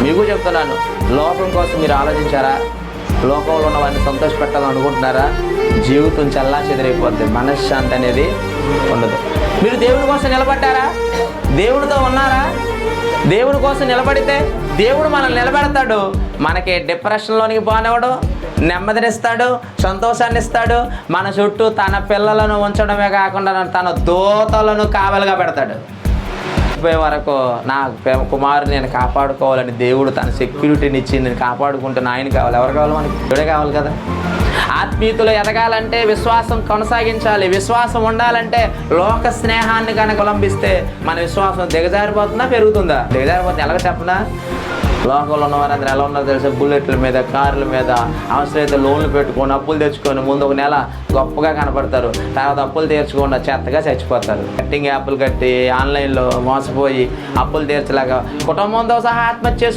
మీకు చెప్తున్నాను, లోకం కోసం మీరు ఆలోచించారా? లోకంలో ఉన్న వారిని సంతోషపెట్టాలనుకుంటున్నారా? జీవితం చల్లా చెదిరైపోద్ది, మనశ్శాంతి అనేది ఉండదు. మీరు దేవుని కోసం నిలబడ్డారా? దేవునితో ఉన్నారా? దేవుని కోసం నిలబడితే దేవుడు మనల్ని నిలబెడతాడు. మనకి డిప్రెషన్లోనికి పోనివ్వడు, నెమ్మదినిస్తాడు, సంతోషాన్ని ఇస్తాడు. మన చుట్టూ తన పిల్లలను ఉంచడమే కాకుండా తన దూతలను కావలిగా పెడతాడు. పోయే వరకు నా కుమారుని నేను కాపాడుకోవాలని దేవుడు తన సెక్యూరిటీని ఇచ్చి నేను కాపాడుకుంటున్న ఆయన కావాలి. ఎవరు కావాలి? మనకి దేవుడే కావాలి కదా. ఆత్మీయతలో ఎదగాలంటే విశ్వాసం కొనసాగించాలి. విశ్వాసం ఉండాలంటే లోక స్నేహాన్ని కనుక అవలంబిస్తే మన విశ్వాసం దిగజారిపోతుందా, పెరుగుతుందా? దిగజారిపోతుంది. ఎలాగ చెప్పనా? లోకంలో ఉన్నవారందరూ ఎలా ఉన్నారో తెలుసా? బుల్లెట్ల మీద, కార్ల మీద, అవసరమైతే లోన్లు పెట్టుకొని అప్పులు తెచ్చుకొని ముందు ఒక నెల గొప్పగా కనపడతారు, తర్వాత అప్పులు తీర్చకుండా చెత్తగా చచ్చిపోతారు. కట్టింగ్ యాప్లు కట్టి ఆన్లైన్లో మోసపోయి అప్పులు తీర్చలేక కుటుంబంతో సహా ఆత్మహత్య చేసుకుంటారు.